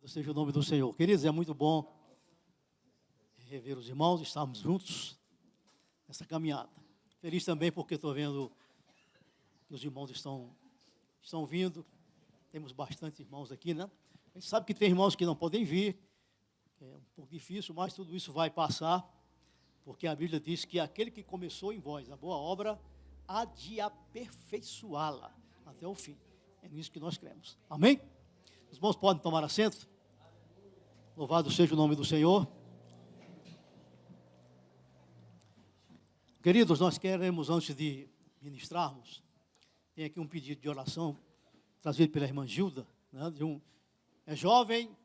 Seja o nome do Senhor. Queridos, é muito bom rever os irmãos, estarmos juntos nessa caminhada. Feliz também porque estou vendo que os irmãos estão vindo. Temos bastante irmãos aqui, né? A gente sabe que tem irmãos que não podem vir, é um pouco difícil, mas tudo isso vai passar, porque a Bíblia diz que aquele que começou em vós a boa obra há de aperfeiçoá-la até o fim. É nisso que nós cremos. Amém? Os irmãos podem tomar assento? Louvado seja o nome do Senhor. Queridos, nós queremos, antes de ministrarmos, tem aqui um pedido de oração, trazido pela irmã Gilda, né, é jovem,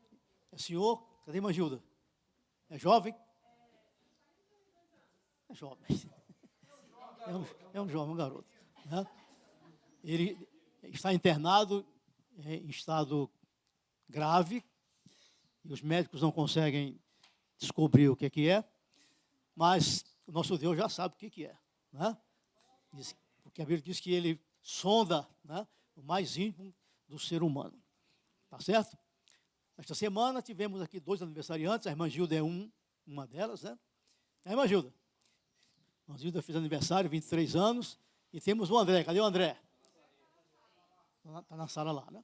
é senhor, cadê a irmã Gilda? É jovem? É jovem. É um jovem, um garoto. Né? Ele está internado em estado grave, e os médicos não conseguem descobrir o que é, mas o nosso Deus já sabe o que é, né? Porque a Bíblia diz que ele sonda, né, o mais íntimo do ser humano, tá certo? Esta semana tivemos aqui 2 aniversariantes, a irmã Gilda é uma delas, né? A irmã Gilda. A irmã Gilda fez aniversário, 23 anos, e temos o André, cadê o André? Está na sala lá, né?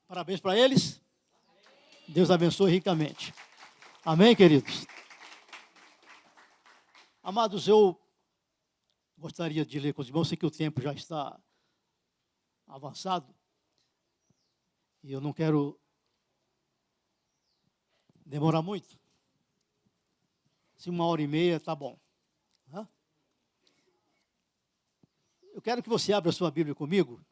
Parabéns para eles. Deus abençoe ricamente. Amém, queridos? Amados, eu gostaria de ler com os irmãos, sei que o tempo já está avançado, e eu não quero demorar muito. Se 1h30 está bom. Né? Eu quero que você abra a sua Bíblia comigo,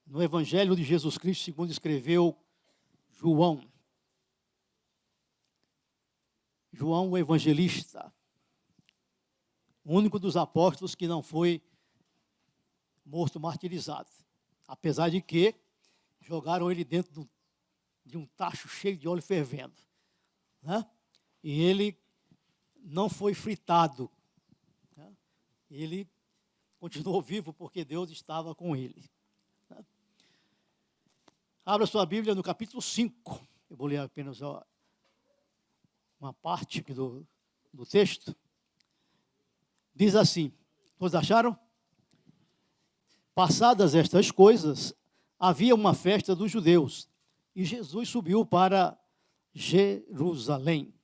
no Evangelho de Jesus Cristo, segundo escreveu João. João, o evangelista, o único dos apóstolos que não foi morto, martirizado. Apesar de que jogaram ele dentro de um tacho cheio de óleo fervendo. Né? E ele não foi fritado. Né? Ele continuou vivo porque Deus estava com ele. Né? Abra sua Bíblia no capítulo 5. Eu vou ler apenas uma parte aqui do texto. Diz assim, todos acharam? Passadas estas coisas, havia uma festa dos judeus, e Jesus subiu para Jerusalém.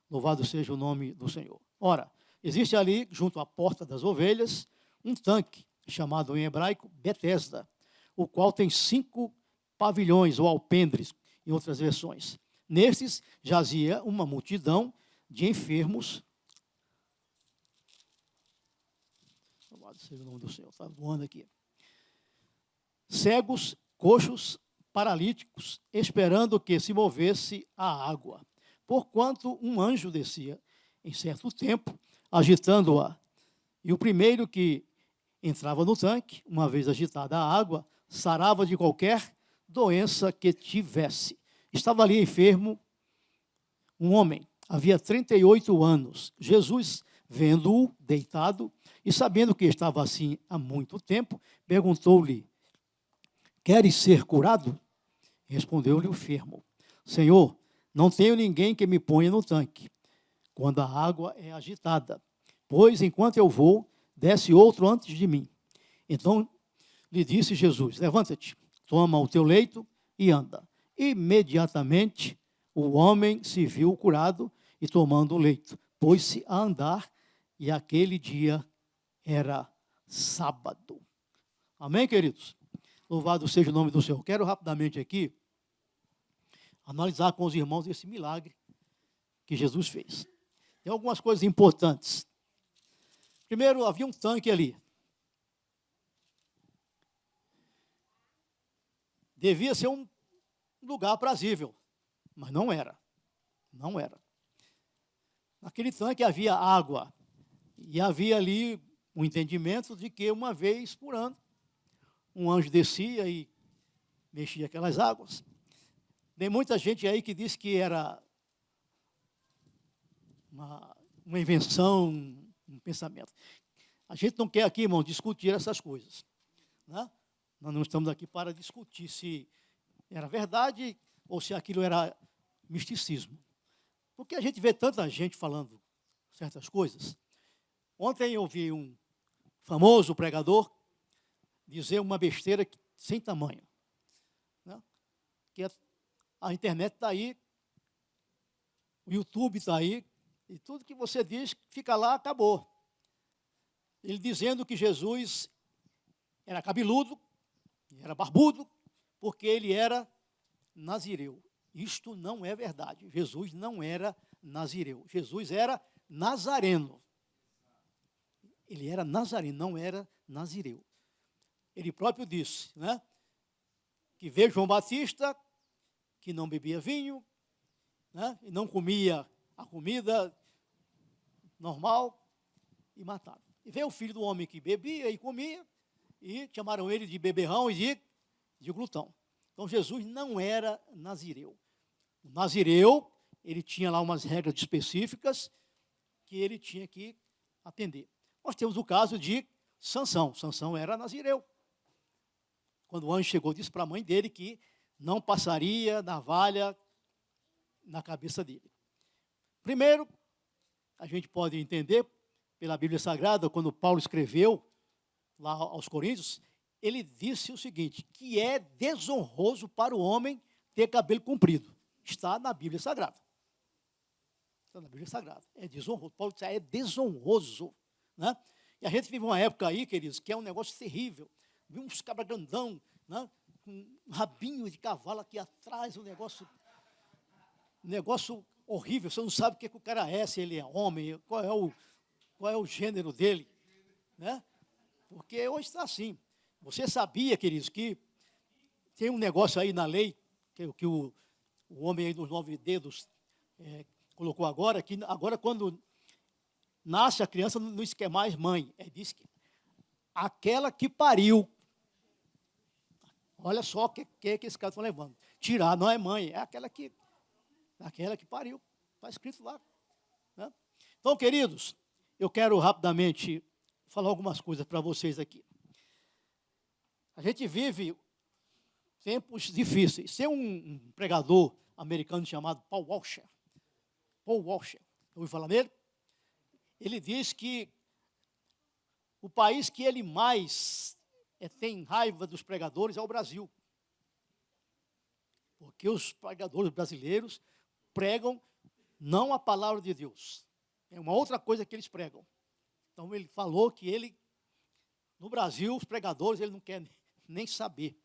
Louvado seja o nome do Senhor. Ora, existe ali, junto à porta das ovelhas, um tanque, chamado em hebraico Betesda, o qual tem 5 pavilhões ou alpendres, em outras versões. Nestes jazia uma multidão de enfermos. Louvado seja o nome do Senhor, está voando aqui. Cegos, coxos, paralíticos, esperando que se movesse a água. Porquanto um anjo descia em certo tempo, agitando-a. E o primeiro que entrava no tanque, uma vez agitada a água, sarava de qualquer doença que tivesse. Estava ali enfermo um homem, havia 38 anos. Jesus, vendo-o deitado e sabendo que estava assim há muito tempo, perguntou-lhe: queres ser curado? Respondeu-lhe o enfermo: Senhor, não tenho ninguém que me ponha no tanque quando a água é agitada, pois enquanto eu vou, desce outro antes de mim. Então lhe disse Jesus: levanta-te, toma o teu leito e anda. Imediatamente o homem se viu curado e, tomando o leito, pôs-se a andar, e aquele dia era sábado. Amém, queridos? Louvado seja o nome do Senhor. Quero rapidamente aqui analisar com os irmãos esse milagre que Jesus fez. Tem algumas coisas importantes. Primeiro, havia um tanque ali. Devia ser um lugar aprazível, mas não era. Não era. Naquele tanque havia água, e havia ali um entendimento de que uma vez por ano, um anjo descia e mexia aquelas águas. Tem muita gente aí que diz que era uma invenção, um pensamento. A gente não quer aqui, irmão, discutir essas coisas. Né? Nós não estamos aqui para discutir se era verdade ou se aquilo era misticismo. Porque a gente vê tanta gente falando certas coisas. Ontem eu vi um famoso pregador dizer uma besteira sem tamanho, né? Que a internet está aí, o YouTube está aí, e tudo que você diz fica lá, acabou. Ele dizendo que Jesus era cabeludo, era barbudo, porque ele era nazireu. Isto não é verdade. Jesus não era nazireu. Jesus era nazareno. Ele era nazareno, não era nazireu. Ele próprio disse, né, que veio João Batista, que não bebia vinho, né, e não comia a comida normal, e mataram. E veio o filho do homem que bebia e comia, e chamaram ele de beberrão e de glutão. Então Jesus não era nazireu. O nazireu, ele tinha lá umas regras específicas que ele tinha que atender. Nós temos o caso de Sansão. Sansão era nazireu. Quando o anjo chegou, disse para a mãe dele que não passaria navalha na cabeça dele. Primeiro, a gente pode entender pela Bíblia Sagrada, quando Paulo escreveu lá aos Coríntios, ele disse o seguinte, que é desonroso para o homem ter cabelo comprido. Está na Bíblia Sagrada. Está na Bíblia Sagrada. É desonroso. Paulo disse, é desonroso. Né? E a gente vive uma época aí, queridos, que é um negócio terrível. Vi uns cabras grandão, né? Com um rabinho de cavalo aqui atrás, um negócio horrível. Você não sabe o que o cara é, se ele é homem, qual é o gênero dele. Né? Porque hoje está assim. Você sabia, queridos, que tem um negócio aí na lei, que o homem aí dos 9 dedos colocou agora, que agora quando nasce a criança não diz que é mais mãe, diz que aquela que pariu. Olha só o que esse cara está levando. Tirar não é mãe, é aquela que pariu. Está escrito lá. Né? Então, queridos, eu quero rapidamente falar algumas coisas para vocês aqui. A gente vive tempos difíceis. Tem um pregador americano chamado Paul Washer. Ouviu falar nele? Ele diz que o país que ele mais tem raiva dos pregadores é o Brasil. Porque os pregadores brasileiros pregam não a palavra de Deus. É uma outra coisa que eles pregam. Então ele falou que no Brasil, os pregadores, ele não quer nem saber.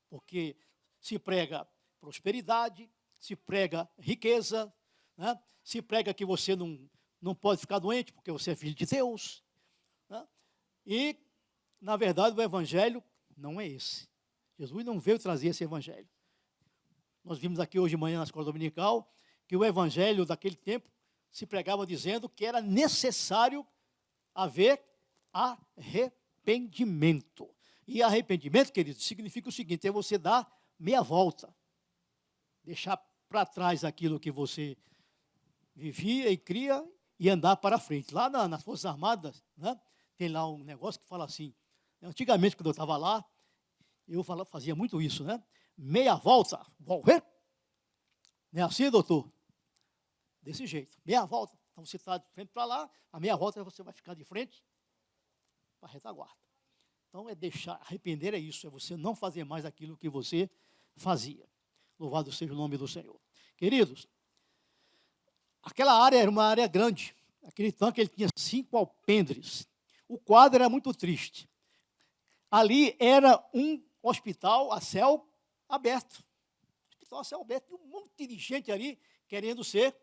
Porque se prega prosperidade, se prega riqueza, né? Se prega que você não pode ficar doente porque você é filho de Deus. Né? E, na verdade, o evangelho não é esse. Jesus não veio trazer esse evangelho. Nós vimos aqui hoje de manhã na escola dominical que o evangelho daquele tempo se pregava dizendo que era necessário haver arrependimento. E arrependimento, querido, significa o seguinte, é você dar meia volta. Deixar para trás aquilo que você vivia e cria e andar para frente. Lá nas Forças Armadas, né, tem lá um negócio que fala assim, antigamente quando eu estava lá, eu fazia muito isso, né? Meia volta, volver. Não é assim, doutor? Desse jeito, meia volta. Então você está de frente para lá, a meia volta você vai ficar de frente para a retaguarda. Então arrepender é isso, é você não fazer mais aquilo que você fazia. Louvado seja o nome do Senhor. Queridos, aquela área era uma área grande. Aquele tanque ele tinha 5 alpendres. O quadro era muito triste. Ali era um hospital a céu aberto. Hospital a céu aberto. E um monte de gente ali querendo ser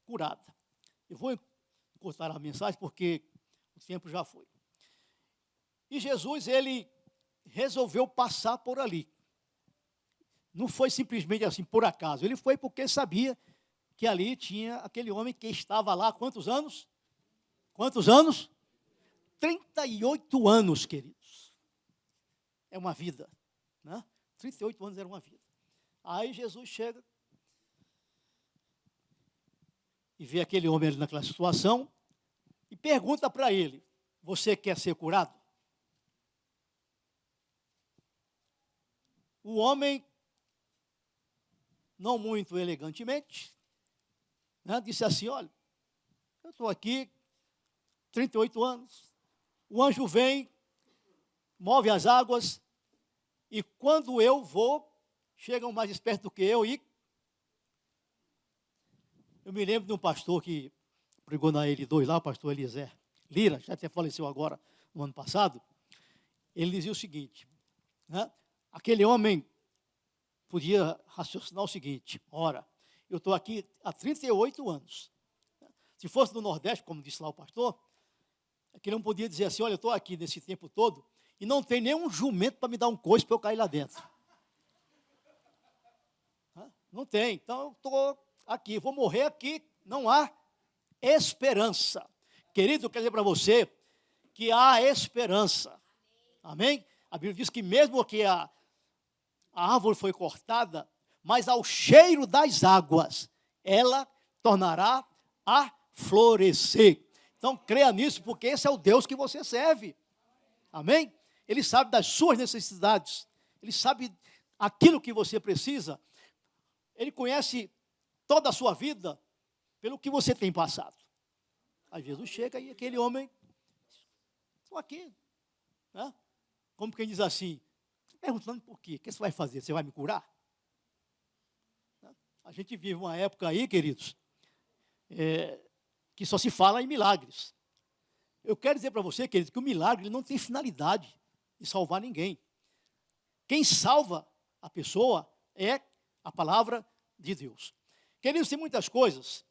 curada. Eu vou cortar a mensagem porque o tempo já foi. E Jesus, ele resolveu passar por ali. Não foi simplesmente assim, por acaso. Ele foi porque sabia que ali tinha aquele homem que estava lá há quantos anos? Quantos anos? 38 anos, queridos. É uma vida, né? 38 anos era uma vida. Aí Jesus chega e vê aquele homem ali naquela situação e pergunta para ele, você quer ser curado? O homem não muito elegantemente, né, disse assim: olha, eu estou aqui 38 anos, o anjo vem, move as águas, e quando eu vou, chegam mais espertos do que eu, e eu me lembro de um pastor que pregou na L2 lá, o pastor Eliezer Lira, já até faleceu agora, no ano passado. Ele dizia o seguinte, né, aquele homem podia raciocinar o seguinte: ora, eu estou aqui há 38 anos. Se fosse no Nordeste, como disse lá o pastor, aquele homem podia dizer assim: olha, eu estou aqui nesse tempo todo e não tem nenhum jumento para me dar um coice para eu cair lá dentro. Não tem, então eu estou aqui, vou morrer aqui, não há esperança. Querido, eu quero dizer para você que há esperança. Amém? A Bíblia diz que mesmo que a árvore foi cortada, mas ao cheiro das águas, ela tornará a florescer. Então, creia nisso, porque esse é o Deus que você serve. Amém? Ele sabe das suas necessidades. Ele sabe aquilo que você precisa. Ele conhece toda a sua vida pelo que você tem passado. Aí Jesus chega e aquele homem, estou aqui, né? Como quem diz assim, perguntando por quê? O que você vai fazer? Você vai me curar? A gente vive uma época aí, queridos, que só se fala em milagres. Eu quero dizer para você, queridos, que o milagre não tem finalidade de salvar ninguém. Quem salva a pessoa é a palavra de Deus. Queridos, tem muitas coisas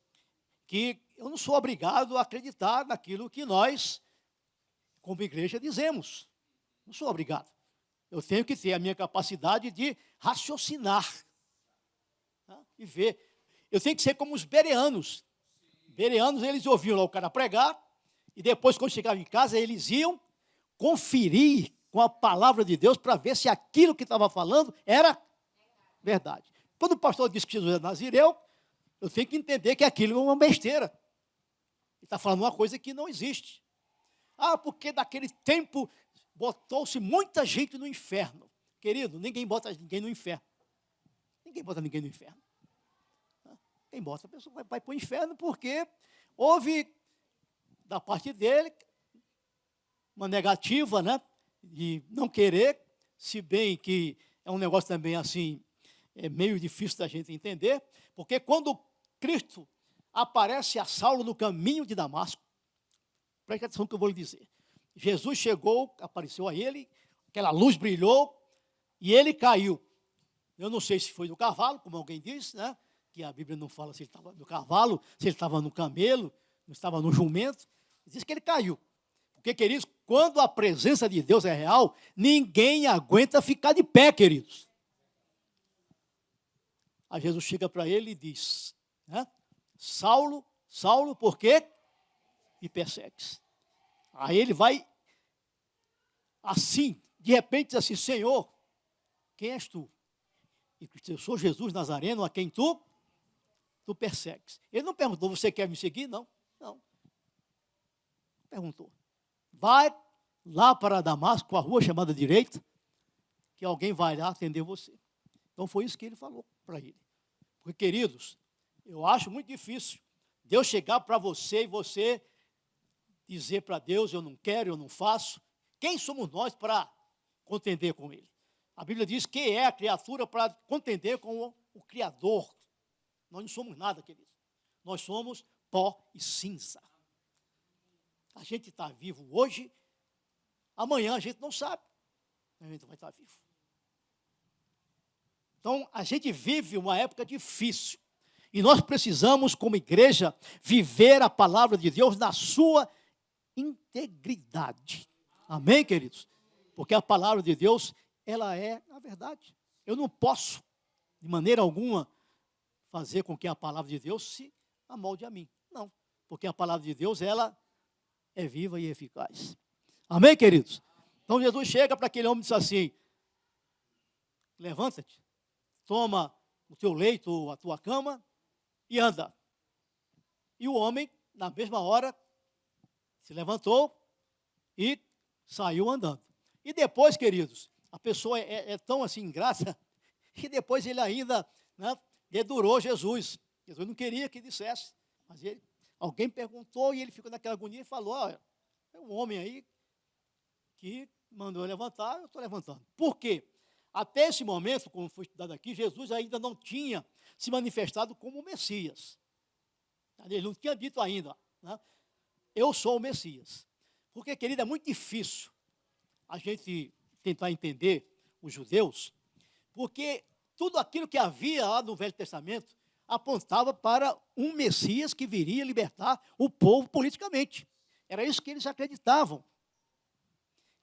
que eu não sou obrigado a acreditar naquilo que nós, como igreja, dizemos. Não sou obrigado. Eu tenho que ter a minha capacidade de raciocinar, tá? E ver. Eu tenho que ser como os bereanos. Bereanos, eles ouviam lá o cara pregar, e depois, quando chegavam em casa, eles iam conferir com a palavra de Deus para ver se aquilo que estava falando era verdade. Quando o pastor disse que Jesus é nazireu, eu tenho que entender que aquilo é uma besteira. Ele está falando uma coisa que não existe. Ah, porque daquele tempo botou-se muita gente no inferno. Querido, ninguém bota ninguém no inferno. Ninguém bota ninguém no inferno. Quem bota, a pessoa vai para o inferno porque houve, da parte dele, uma negativa, né, de não querer, se bem que é um negócio também assim, é meio difícil da gente entender, porque quando Cristo aparece a Saulo no caminho de Damasco, preste atenção no que eu vou lhe dizer. Jesus chegou, apareceu a ele, aquela luz brilhou e ele caiu. Eu não sei se foi do cavalo, como alguém disse, né? Que a Bíblia não fala se ele estava no cavalo, se ele estava no camelo, se estava no jumento. Diz que ele caiu. Porque, queridos, quando a presença de Deus é real, ninguém aguenta ficar de pé, queridos. Aí Jesus chega para ele e diz, né? Saulo, Saulo, por quê me persegues? Aí ele vai assim, de repente diz assim: Senhor, quem és tu? E eu sou Jesus Nazareno, a quem tu persegues. Ele não perguntou: você quer me seguir? Não, não. Perguntou: vai lá para Damasco, a rua chamada direita, que alguém vai lá atender você. Então foi isso que ele falou para ele. Porque, queridos, eu acho muito difícil Deus chegar para você e você dizer para Deus: eu não quero, eu não faço. Quem somos nós para contender com Ele? A Bíblia diz que é a criatura para contender com o Criador. Nós não somos nada, queridos. Nós somos pó e cinza. A gente está vivo hoje, amanhã a gente não sabe. A gente vai estar vivo. Então, a gente vive uma época difícil. E nós precisamos, como igreja, viver a palavra de Deus na sua integridade. Amém, queridos? Porque a palavra de Deus, ela é a verdade. Eu não posso, de maneira alguma, fazer com que a palavra de Deus se amolde a mim. Não, porque a palavra de Deus, ela é viva e eficaz. Amém, queridos? Então, Jesus chega para aquele homem e diz assim: levanta-te, toma o teu leito, a tua cama e anda. E o homem, na mesma hora, se levantou e saiu andando. E depois, queridos, a pessoa é tão assim ingrata, que depois ele ainda, né, dedurou Jesus. Jesus não queria que dissesse, mas alguém perguntou e ele ficou naquela agonia e falou: olha, é um homem aí que mandou eu levantar, eu estou levantando. Por quê? Até esse momento, como foi estudado aqui, Jesus ainda não tinha se manifestado como o Messias. Ele não tinha dito ainda, né? Eu sou o Messias. Porque, querido, é muito difícil a gente tentar entender os judeus, porque tudo aquilo que havia lá no Velho Testamento apontava para um Messias que viria libertar o povo politicamente. Era isso que eles acreditavam.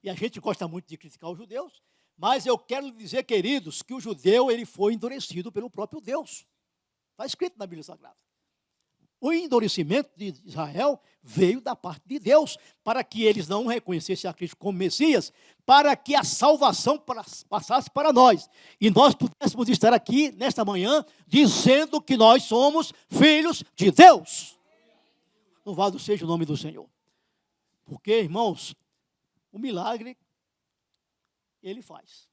E a gente gosta muito de criticar os judeus, mas eu quero dizer, queridos, que o judeu ele foi endurecido pelo próprio Deus. Está escrito na Bíblia Sagrada. O endurecimento de Israel veio da parte de Deus, para que eles não reconhecessem a Cristo como Messias, para que a salvação passasse para nós. E nós pudéssemos estar aqui, nesta manhã, dizendo que nós somos filhos de Deus. Louvado seja o nome do Senhor. Porque, irmãos, o milagre, ele faz.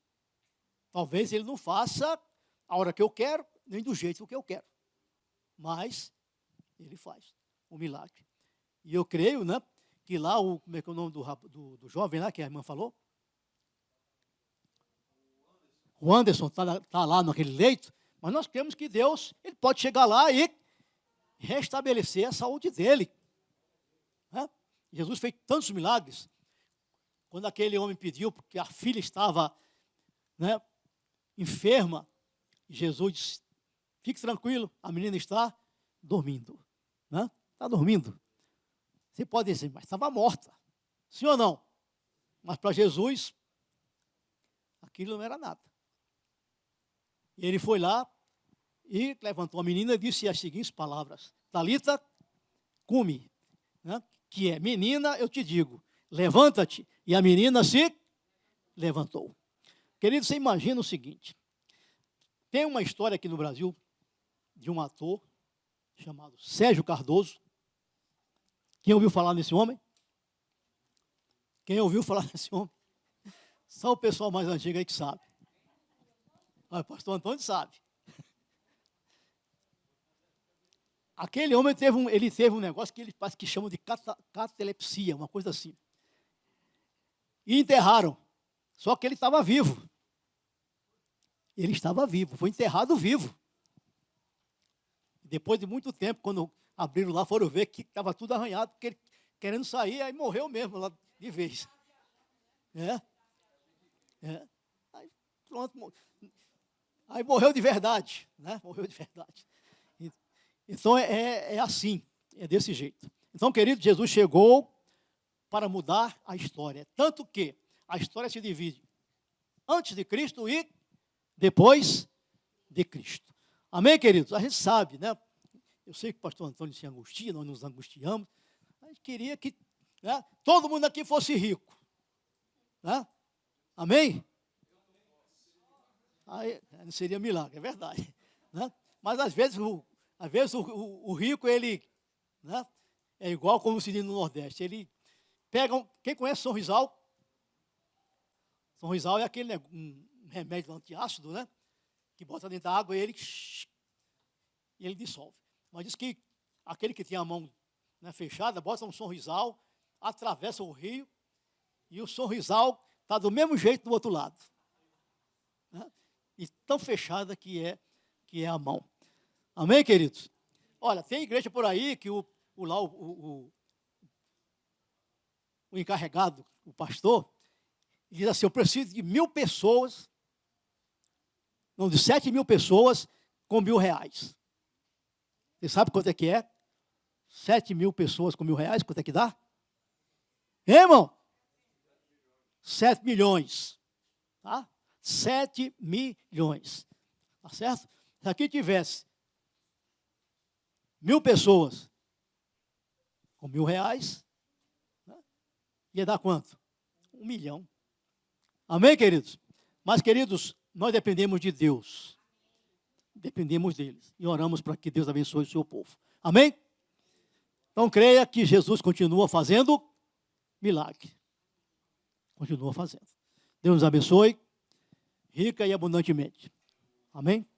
Talvez ele não faça a hora que eu quero, nem do jeito que eu quero. Mas ele faz o milagre. E eu creio, né, que lá, como é que é o nome do jovem lá, que a irmã falou? O Anderson está lá naquele leito, mas nós cremos que Deus, ele pode chegar lá e restabelecer a saúde dele. Né? Jesus fez tantos milagres. Quando aquele homem pediu, porque a filha estava, né, enferma, Jesus disse: fique tranquilo, a menina está dormindo. Né? Está dormindo. Você pode dizer, mas estava morta. Sim ou não? Mas para Jesus, aquilo não era nada. E ele foi lá e levantou a menina e disse as seguintes palavras: Talita, cumi. Né? Que é: menina, eu te digo, levanta-te. E a menina se levantou. Querido, você imagina o seguinte: tem uma história aqui no Brasil de um ator chamado Sérgio Cardoso. Quem ouviu falar nesse homem? Quem ouviu falar nesse homem? Só o pessoal mais antigo aí que sabe. O pastor Antônio sabe. Aquele homem teve um negócio que ele parece que chamam de catalepsia, uma coisa assim. E enterraram. Só que ele estava vivo. Ele estava vivo, foi enterrado vivo. Depois de muito tempo, quando abriram lá, foram ver que estava tudo arranhado, porque ele querendo sair, aí morreu mesmo lá de vez. Aí pronto. Aí morreu de verdade, né? Morreu de verdade. Então é assim, é desse jeito. Então, querido, Jesus chegou para mudar a história. Tanto que a história se divide antes de Cristo e depois de Cristo. Amém, queridos? A gente sabe, né? Eu sei que o pastor Antônio se angustia, nós nos angustiamos. A gente queria que, né, todo mundo aqui fosse rico. Né? Amém? Aí não seria milagre, é verdade. Né? Mas às vezes o rico, ele, né, é igual como se diz no Nordeste. Ele pega, quem conhece Sonrisal? Sonrisal é aquele, né, um remédio antiácido, né? Que bota dentro da água e ele dissolve. Mas diz que aquele que tem a mão, né, fechada, bota um Sonrisal, atravessa o rio e o Sonrisal está do mesmo jeito do outro lado. Né? E tão fechada que é a mão. Amém, queridos? Olha, tem igreja por aí que o encarregado, o pastor, diz assim: eu preciso de 1.000 pessoas, não, de 7.000 pessoas com R$1.000. Você sabe quanto é que é? 7.000 pessoas com R$1.000, quanto é que dá? Hein, irmão? 7 milhões. Tá? 7 milhões. Tá certo? Se aqui tivesse 1.000 pessoas com R$1.000, né, ia dar quanto? 1 milhão. Amém, queridos? Mas, queridos, nós dependemos de Deus. Dependemos deles. E oramos para que Deus abençoe o seu povo. Amém? Então, creia que Jesus continua fazendo milagre. Continua fazendo. Deus nos abençoe, rica e abundantemente. Amém?